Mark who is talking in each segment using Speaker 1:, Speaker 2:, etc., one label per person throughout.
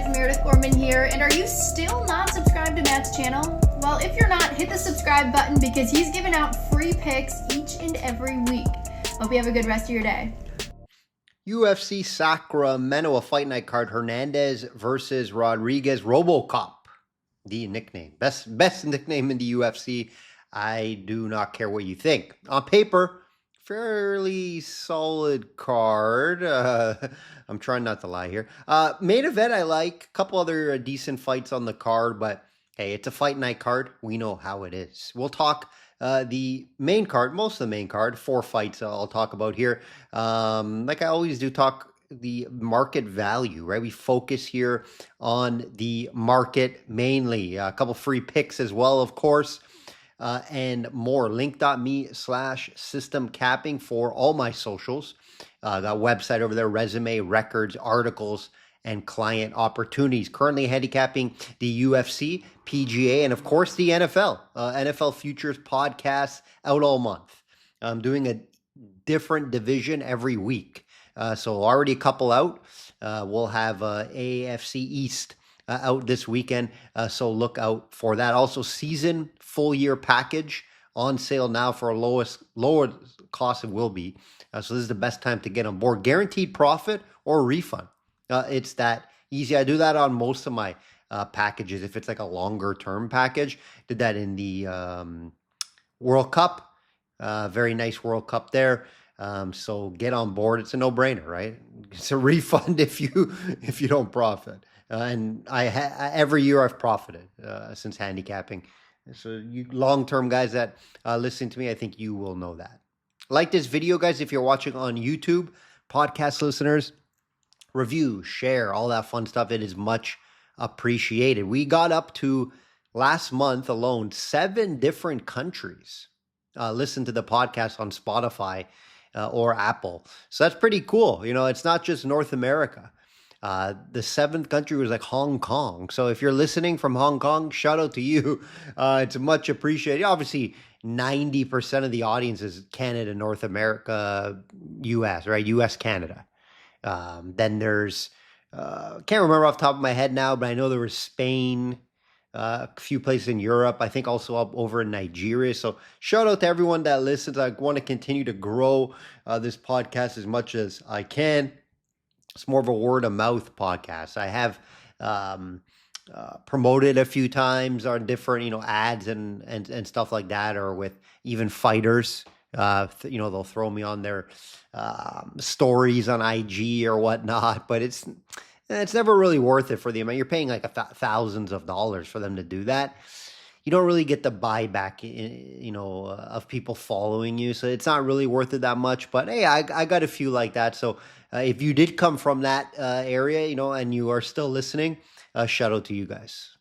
Speaker 1: guys, Meredith Gorman here, and are you still not subscribed to Matt's channel? Well, if you're not, hit the subscribe button because he's giving out free picks each and every week. Hope you have a good rest of your day.
Speaker 2: UFC Sacramento, a fight night card. Hernandez versus Rodriguez. RoboCop, the nickname. Best nickname in the UFC. I do not care what you think. On paper, fairly solid card. I'm trying not to lie here. Main event I like. A couple other decent fights on the card, but hey, it's a fight night card. We know how it is. We'll talk the main card, most of the main card, 4 fights I'll talk about here. Like I always do, talk the market value, right? We focus here on the market mainly. A couple free picks as well, of course, and more. Link.me/system capping for all my socials. Got a website over there, resume, records, articles, and client opportunities. Currently handicapping the UFC, PGA, and of course the NFL. NFL Futures podcast out all month. I'm doing a different division every week. So already a couple out. We'll have AFC East out this weekend. So look out for that. Also season full year package on sale now for a lower cost it will be. So this is the best time to get on board. Guaranteed profit or refund. It's that easy. I do that on most of my packages. If it's like a longer term package, did that in the World Cup. Very nice World Cup there. So get on board. It's a no-brainer, right? It's a refund if you don't profit. And every year I've profited since handicapping. So you long-term guys that listen to me, I think you will know that. Like this video, guys, if you're watching on YouTube. Podcast listeners, review, share, all that fun stuff. It is much appreciated. We got up to last month alone 7 different countries listen to the podcast on Spotify or Apple. So that's pretty cool. You know, it's not just North America. The 7th country was like Hong Kong. So if you're listening from Hong Kong, shout out to you. It's much appreciated. Obviously, 90% of the audience is Canada, North America, US, right? US, Canada. Then there's, can't remember off the top of my head now, but I know there was Spain, a few places in Europe, I think also up over in Nigeria. So shout out to everyone that listens. I want to continue to grow this podcast as much as I can. It's more of a word of mouth podcast. I have promoted a few times on different, ads and stuff like that, or with even fighters. They'll throw me on their stories on IG or whatnot, but it's never really worth it for the amount. You're paying like thousands of dollars for them to do that. You don't really get the buyback, of people following you. So it's not really worth it that much. But hey, I got a few like that. So if you did come from that area, and you are still listening, shout out to you guys.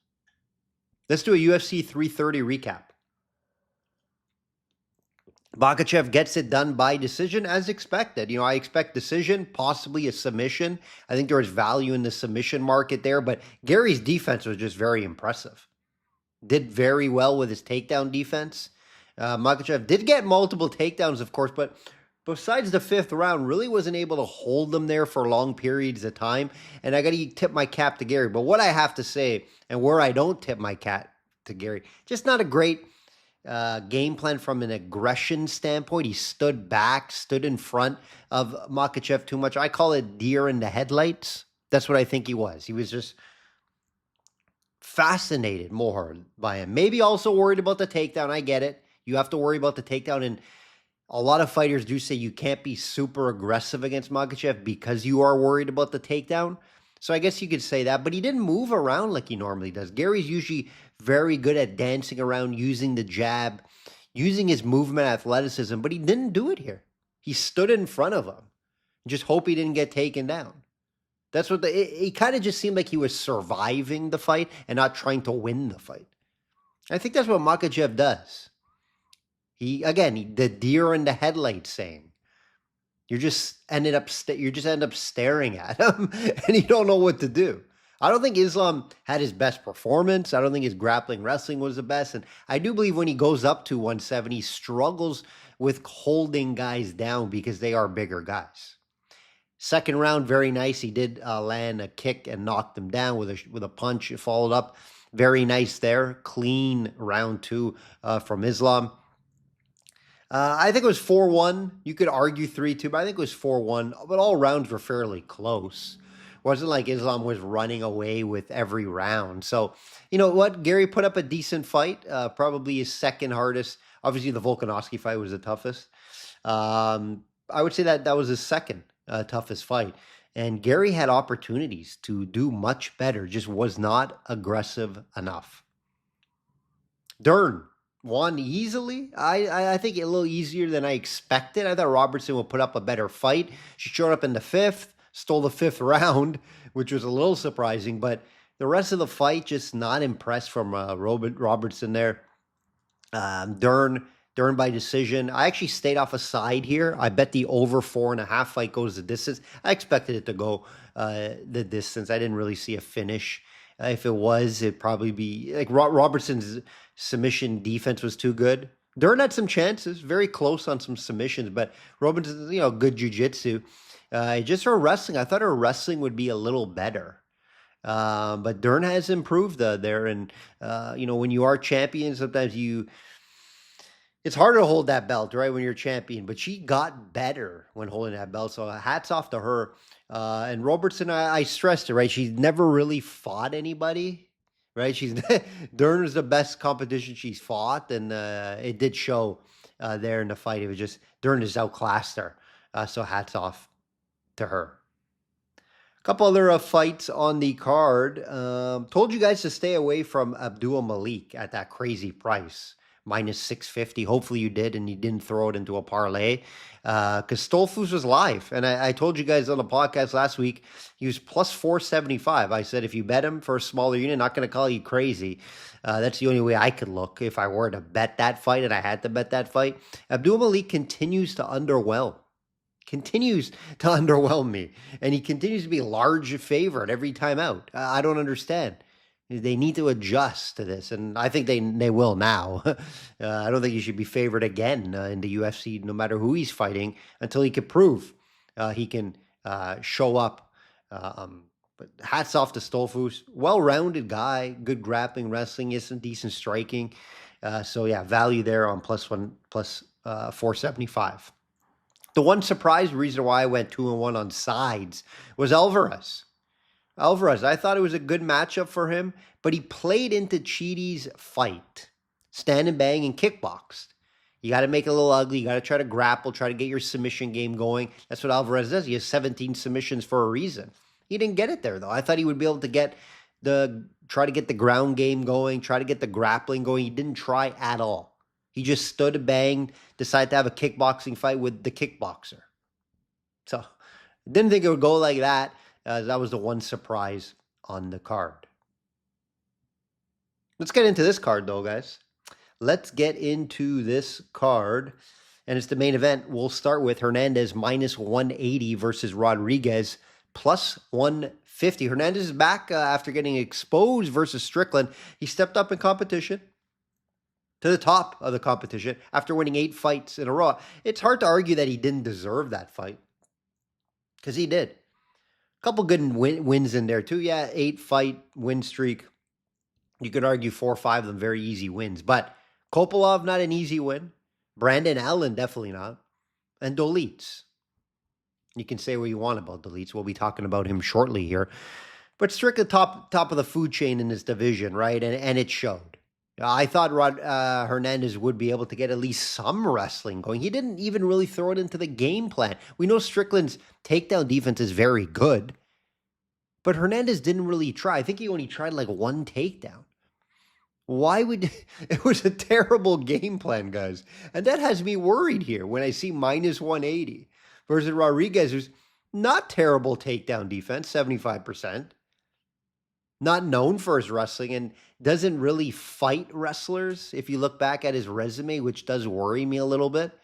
Speaker 2: Let's do a UFC 330 recap. Makhachev gets it done by decision as expected. I expect decision, possibly a submission. I think there is value in the submission market there, but Gary's defense was just very impressive. Did very well with his takedown defense. Makhachev did get multiple takedowns, of course, but besides the 5th round, really wasn't able to hold them there for long periods of time. And I got to tip my cap to Gary. But what I have to say, and where I don't tip my cap to Gary, just not a great game plan from an aggression standpoint. He stood back, stood in front of Makhachev too much. I call it deer in the headlights. That's what I think he was. He was just fascinated more by him. Maybe also worried about the takedown. I get it. You have to worry about the takedown. And a lot of fighters do say you can't be super aggressive against Makhachev because you are worried about the takedown. So I guess you could say that, but he didn't move around like he normally does. Gary's usually very good at dancing around, using the jab, using his movement athleticism, but he didn't do it here. He stood in front of him. Just hope he didn't get taken down. That's what it kind of just seemed like he was surviving the fight and not trying to win the fight. I think that's what Makhachev does. The deer in the headlights saying. You just end up staring at him and you don't know what to do. I don't think Islam had his best performance. I don't think his grappling wrestling was the best. And I do believe when he goes up to 170, he struggles with holding guys down because they are bigger guys. Second round, very nice. He did land a kick and knocked him down with a punch. It followed up. Very nice there. Clean round two from Islam. I think it was 4-1. You could argue 3-2, but I think it was 4-1. But all rounds were fairly close. It wasn't like Islam was running away with every round. So, you know what? Gary put up a decent fight. Probably his second hardest. Obviously, the Volkanovski fight was the toughest. I would say that was his second toughest fight. And Gary had opportunities to do much better, just was not aggressive enough. Dern won easily. I think a little easier than I expected. I thought Robertson would put up a better fight. She showed up in the fifth, stole the fifth round, which was a little surprising. But the rest of the fight, just not impressed from Robertson there. Dern by decision. I actually stayed off a side here. I bet the over 4.5 fight goes the distance. I expected it to go the distance. I didn't really see a finish. If it was, it'd probably be like Robertson's submission defense was too good. Dern had some chances, very close on some submissions, but Robinson's, good jiu-jitsu. Just her wrestling, I thought her wrestling would be a little better. But Dern has improved there. And, when you are champion, sometimes it's harder to hold that belt, right, when you're champion. But she got better when holding that belt. So hats off to her. And Robertson, I stressed it, right? She's never really fought anybody, right? Dern is the best competition she's fought. And it did show there in the fight. It was just Dern has outclassed her. So hats off to her. A couple other fights on the card. Told you guys to stay away from Abdul Malik at that crazy price. Minus 650. Hopefully you did, and you didn't throw it into a parlay. Because Stolfus was live. And I told you guys on the podcast last week, he was plus 475. I said, if you bet him for a smaller unit, not going to call you crazy. That's the only way I could look if I were to bet that fight, and I had to bet that fight. Abdul Malik continues to underwhelm. Me. And he continues to be a large favorite every time out. I don't understand. They need to adjust to this, and I think they will now. I don't think he should be favored again in the UFC, no matter who he's fighting, until he can prove he can show up. But hats off to Stolfus. Well-rounded guy, good grappling, wrestling, some decent striking. So yeah, value there on plus 475. The one surprise reason why I went 2-1 on sides was Alvarez. I thought it was a good matchup for him, but he played into Chidi's fight. Stand and bang and kickboxed. You got to make it a little ugly. You got to try to grapple, try to get your submission game going. That's what Alvarez does. He has 17 submissions for a reason. He didn't get it there, though. I thought he would be able to try to get the ground game going, try to get the grappling going. He didn't try at all. He just stood and banged, decided to have a kickboxing fight with the kickboxer. So, didn't think it would go like that. That was the one surprise on the card. Let's get into this card, though, guys. Let's get into this card. And it's the main event. We'll start with Hernandez minus 180 versus Rodriguez plus 150. Hernandez is back after getting exposed versus Strickland. He stepped up in competition to the top of the competition after winning 8 fights in a row. It's hard to argue that he didn't deserve that fight, because he did. Couple good wins in there too. Yeah, 8-fight win streak. You could argue 4 or 5 of them very easy wins. But Kopolov, not an easy win. Brandon Allen, definitely not. And Dolitz. You can say what you want about Dolitz. We'll be talking about him shortly here. But strictly top of the food chain in this division, right? And it showed. I thought Hernandez would be able to get at least some wrestling going. He didn't even really throw it into the game plan. We know Strickland's takedown defense is very good, but Hernandez didn't really try. I think he only tried like 1 takedown. It was a terrible game plan, guys. And that has me worried here when I see minus 180 versus Rodriguez, who's not terrible takedown defense, 75%. Not known for his wrestling and doesn't really fight wrestlers if you look back at his resume, which does worry me a little bit.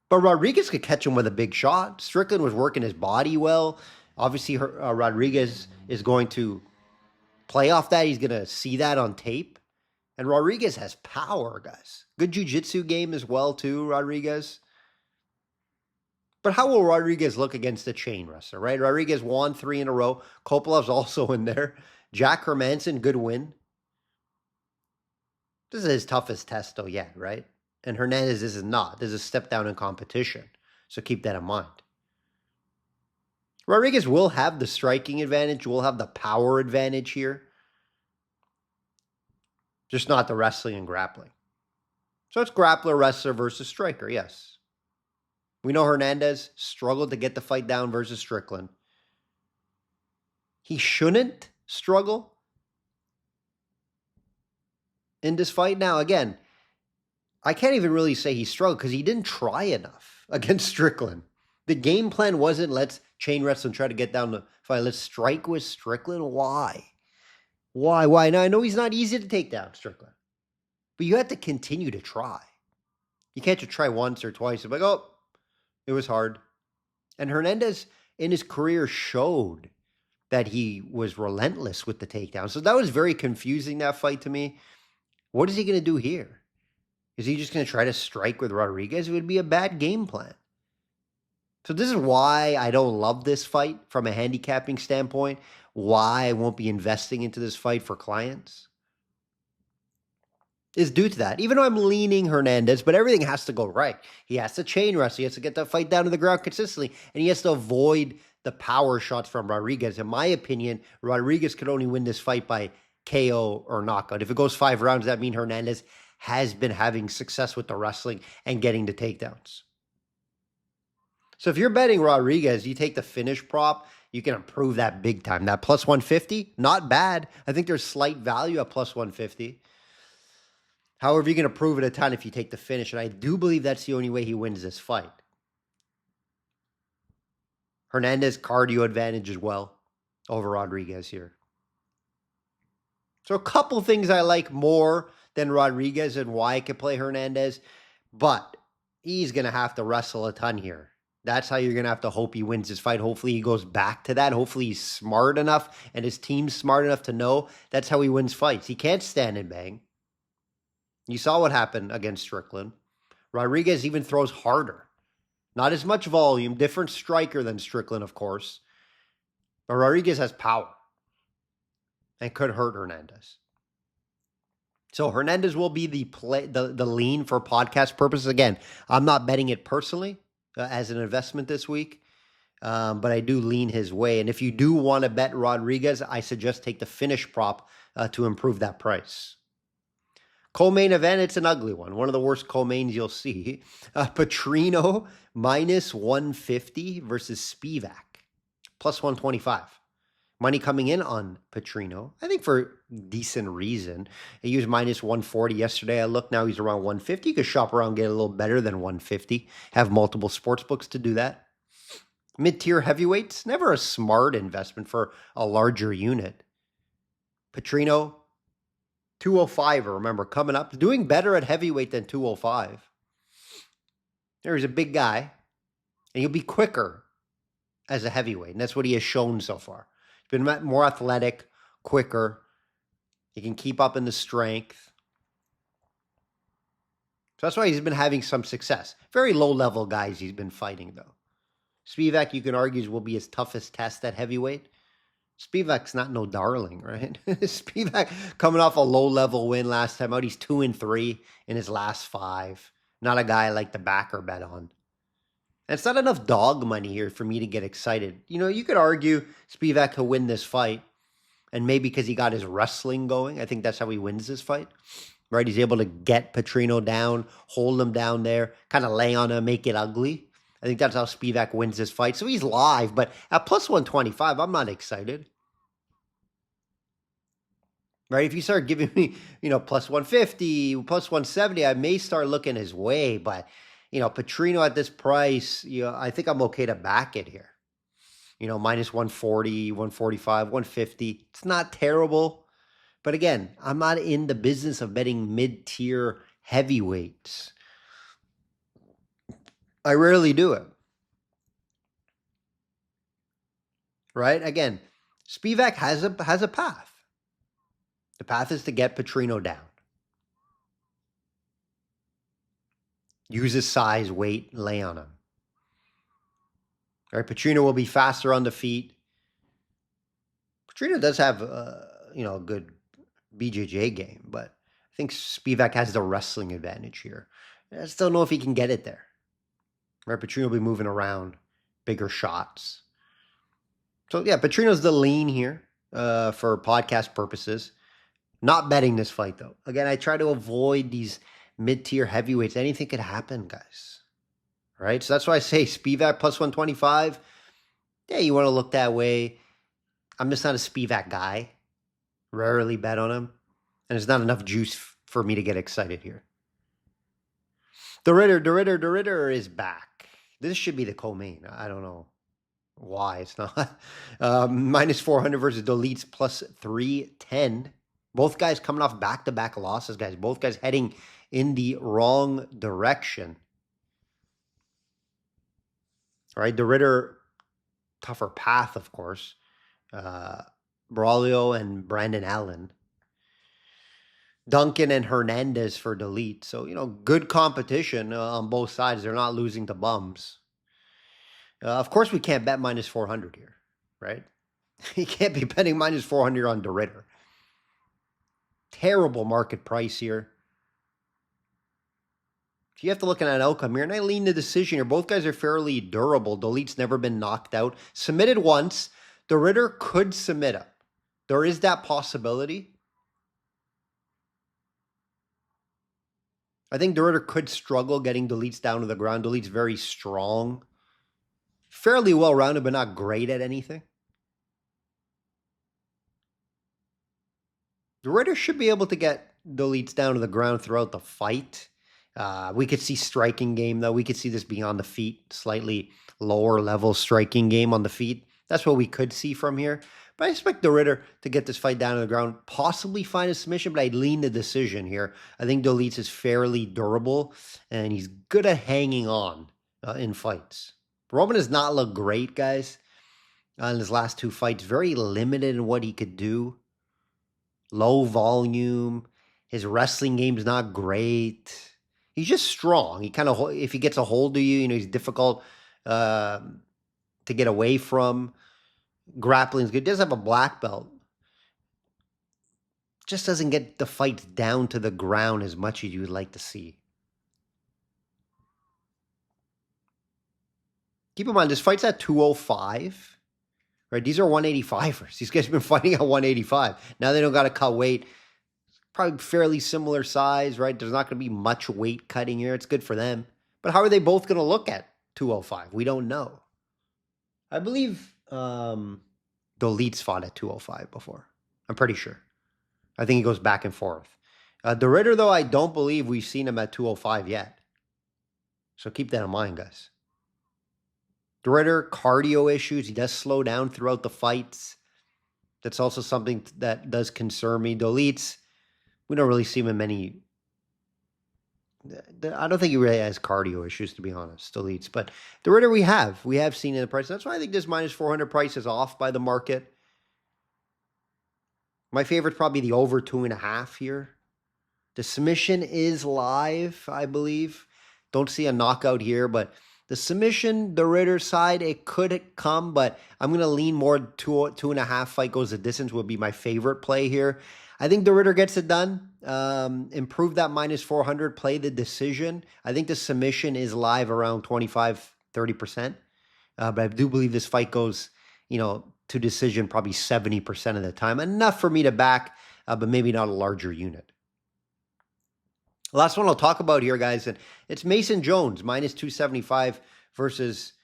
Speaker 2: But Rodriguez could catch him with a big shot. Strickland was working his body well. Obviously, Rodriguez is going to play off that. He's going to see that on tape. And Rodriguez has power, guys. Good jiu-jitsu game as well, too, Rodriguez. But how will Rodriguez look against the chain wrestler, right? Rodriguez won 3 in a row. Kopolov's also in there. Jack Hermanson, good win. This is his toughest test, though, yet, right? And Hernandez, this is not. This is a step down in competition. So keep that in mind. Rodriguez will have the striking advantage, will have the power advantage here. Just not the wrestling and grappling. So it's grappler, wrestler versus striker, yes. We know Hernandez struggled to get the fight down versus Strickland. He shouldn't struggle in this fight. Now, again, I can't even really say he struggled because he didn't try enough against Strickland. The game plan wasn't let's chain wrestle and try to get down the fight. Let's strike with Strickland. Why? Now, I know he's not easy to take down, Strickland. But you have to continue to try. You can't just try once or twice and be like, oh, it was hard. And Hernandez in his career showed that he was relentless with the takedown. So that was very confusing, that fight to me. What is he going to do here? Is he just going to try to strike with Rodriguez? It would be a bad game plan. So this is why I don't love this fight from a handicapping standpoint, why I won't be investing into this fight for clients. Is due to that. Even though I'm leaning Hernandez, but everything has to go right. He has to chain wrestle. He has to get that fight down to the ground consistently. And he has to avoid the power shots from Rodriguez. In my opinion, Rodriguez could only win this fight by KO or knockout. If it goes 5 rounds, that means Hernandez has been having success with the wrestling and getting the takedowns. So if you're betting Rodriguez, you take the finish prop, you can improve that big time. That plus 150, not bad. I think there's slight value at plus 150. However, you're going to prove it a ton if you take the finish. And I do believe that's the only way he wins this fight. Hernandez cardio advantage as well over Rodriguez here. So a couple things I like more than Rodriguez and why I could play Hernandez. But he's going to have to wrestle a ton here. That's how you're going to have to hope he wins this fight. Hopefully he goes back to that. Hopefully he's smart enough and his team's smart enough to know that's how he wins fights. He can't stand and bang. You saw what happened against Strickland. Rodriguez even throws harder. Not as much volume. Different striker than Strickland, of course. But Rodriguez has power. And could hurt Hernandez. So Hernandez will be the lean for podcast purposes. Again, I'm not betting it personally as an investment this week. But I do lean his way. And if you do want to bet Rodriguez, I suggest take the finish prop to improve that price. Co-main event, it's an ugly one. One of the worst co-mains you'll see. Petrino minus 150 versus Spivak. Plus 125. Money coming in on Petrino. I think for decent reason. He was minus 140 yesterday. I looked now, he's around 150. You could shop around, get a little better than 150. Have multiple sports books to do that. Mid-tier heavyweights, never a smart investment for a larger unit. Petrino, 205, remember, coming up. Doing better at heavyweight than 205. There's a big guy. And he'll be quicker as a heavyweight. And that's what he has shown so far. He's been more athletic, quicker. He can keep up in the strength. So that's why he's been having some success. Very low-level guys he's been fighting, though. Spivak, you can argue, will be his toughest test at heavyweight. Spivak's not no darling, right? Spivak coming off a low-level win last time out. He's 2-3 in his last 5. Not a guy I like to back or bet on. And it's not enough dog money here for me to get excited. You know, you could argue Spivak could win this fight. And maybe because he got his wrestling going. I think that's how he wins this fight. Right? He's able to get Petrino down, hold him down there, kind of lay on him, make it ugly. I think that's how Spivak wins this fight. So he's live, but at plus 125, I'm not excited. Right? If you start giving me, plus 150, plus 170, I may start looking his way. But, Petrino at this price, I think I'm okay to back it here. Minus 140, 145, 150. It's not terrible. But again, I'm not in the business of betting mid-tier heavyweights. I rarely do it. Right? Again, Spivak has a path. The path is to get Petrino down. Use his size, weight, lay on him. Right, Petrino will be faster on the feet. Petrino does have, a good BJJ game, but I think Spivak has the wrestling advantage here. I just don't know if he can get it there. Right, Petrino will be moving around, bigger shots. So yeah, Petrino's the lean here for podcast purposes. Not betting this fight though. Again, I try to avoid these mid-tier heavyweights. Anything could happen, guys. Right? So that's why I say Spivak plus 125. Yeah, you want to look that way. I'm just not a Spivak guy. Rarely bet on him. And there's not enough juice for me to get excited here. The Ritter is back. This should be the co-main. I don't know why it's not. Minus 400 versus Dolitz plus 310. Both guys coming off back-to-back losses, guys. Both guys heading in the wrong direction. All right, the Ritter, tougher path, of course. Braulio and Brandon Allen. Duncan and Hernandez for Dolitz. So, good competition on both sides. They're not losing to bums. Of course, we can't bet minus 400 here, right? You can't be betting minus 400 on the Ritter. Terrible market price here. So you have to look at an outcome here, and I lean the decision here. Both guys are fairly durable. Dolit's never been knocked out. Submitted once. The Ritter could submit him. There is that possibility. I think the Ritter could struggle getting Dolitz down to the ground. Dolit's very strong. Fairly well-rounded, but not great at anything. The Ritter should be able to get Dolitz down to the ground throughout the fight. We could see striking game, though. We could see this being on the feet, slightly lower level striking game on the feet. That's what we could see from here. But I expect the Ritter to get this fight down to the ground, possibly find a submission, but I'd lean the decision here. I think Dolitz is fairly durable, and he's good at hanging on in fights. Roman does not look great, guys, in his last two fights. Very limited in what he could do. Low volume. His wrestling game's not great. He's just strong. He kind of, if he gets a hold of you, he's difficult to get away from. Grappling's good. He does have a black belt. Just doesn't get the fights down to the ground as much as you would like to see. Keep in mind, this fight's at 205. Right? These are 185ers. These guys have been fighting at 185. Now they don't got to cut weight. Probably fairly similar size, right? There's not going to be much weight cutting here. It's good for them. But how are they both going to look at 205? We don't know. I believe Dolitz fought at 205 before. I'm pretty sure. I think he goes back and forth. The Ritter, though, I don't believe we've seen him at 205 yet. So keep that in mind, guys. The Ritter, cardio issues. He does slow down throughout the fights. That's also something that does concern me. Dolitz, we don't really see him in many. I don't think he really has cardio issues, to be honest, Dolitz. But the Ritter we have seen in the price. That's why I think this minus 400 price is off by the market. My favorite's probably the over 2.5 here. The submission is live, I believe. Don't see a knockout here, but the submission, the Ritter side, it could come, but I'm going to lean more 2.5 fight goes the distance would be my favorite play here. I think the Ritter gets it done. Improve that minus 400, play the decision. I think the submission is live around 25-30%. But I do believe this fight goes, to decision probably 70% of the time. Enough for me to back, but maybe not a larger unit. Last one I'll talk about here, guys, and it's Mason Jones, minus 275 versus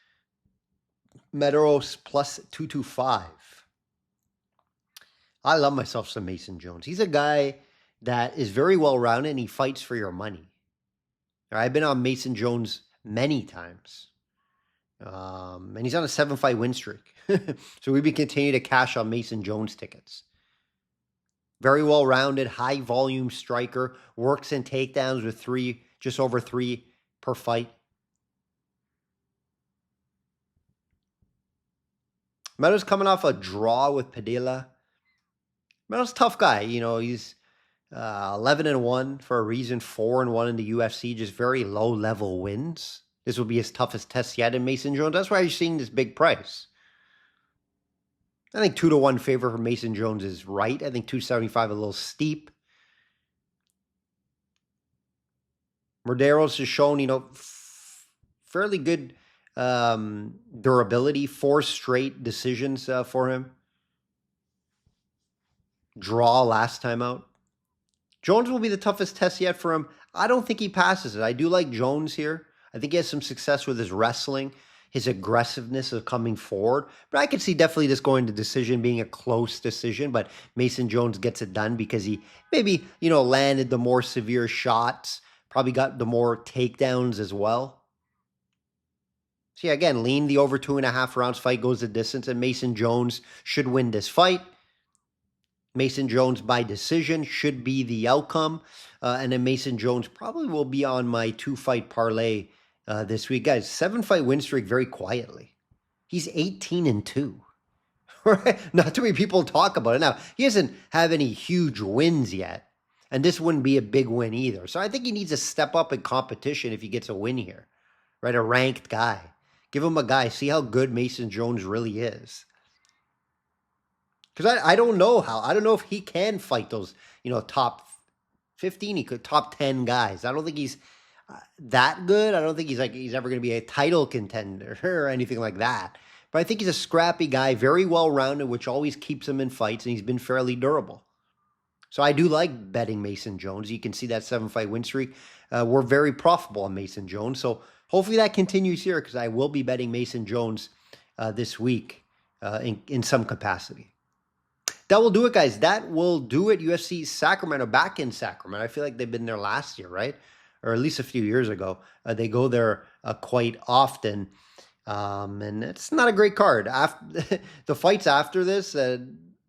Speaker 2: Medeiros plus 225. I love myself some Mason Jones. He's a guy that is very well-rounded, and he fights for your money. I've been on Mason Jones many times. And he's on a 7-fight win streak. So we've been continuing to cash on Mason Jones tickets. Very well-rounded, high-volume striker. Works in takedowns with just over 3 per fight. Meadows coming off a draw with Padilla. Meadows tough guy. He's 11-1 for a reason. 4-1 in the UFC. Just very low-level wins. this will be his toughest test yet in Mason Jones. That's why you're seeing this big price. I think 2-1 favor for Mason Jones is right. I think 275 a little steep. Medeiros has shown, fairly good durability. 4 straight decisions for him. Draw last time out. Jones will be the toughest test yet for him. I don't think he passes it. I do like Jones here. I think he has some success with his wrestling, his aggressiveness of coming forward. But I could see definitely this going to decision, being a close decision. But Mason Jones gets it done because he maybe, landed the more severe shots, probably got the more takedowns as well. So yeah, again, lean the over 2.5 rounds. Fight goes the distance, and Mason Jones should win this fight. Mason Jones by decision should be the outcome. And then Mason Jones probably will be on my 2-fight parlay this week. Guys, 7-fight win streak very quietly. He's 18-2. Right? Not too many people talk about it. Now, he doesn't have any huge wins yet. And this wouldn't be a big win either. So I think he needs to step up in competition if he gets a win here. Right? A ranked guy. Give him a guy. See how good Mason Jones really is. Because I don't know how. I don't know if he can fight those, top 15. He could top 10 guys. I don't think he's that good. I don't think he's ever going to be a title contender or anything like that. But I think he's a scrappy guy, very well-rounded, which always keeps him in fights, and he's been fairly durable. So I do like betting Mason Jones. You can see that 7-fight win streak. We're very profitable on Mason Jones. So hopefully that continues here because I will be betting Mason Jones this week in some capacity. That will do it, guys. That will do it. UFC Sacramento, back in Sacramento. I feel like they've been there last year, right? Or at least a few years ago. They go there quite often. And it's not a great card. The fights after this,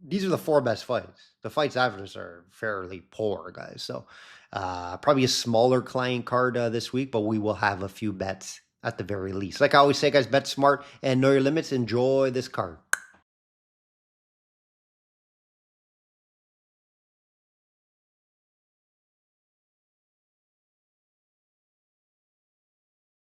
Speaker 2: these are the 4 best fights. The fights after this are fairly poor, guys. So probably a smaller client card this week, but we will have a few bets at the very least. Like I always say, guys, bet smart and know your limits. Enjoy this card.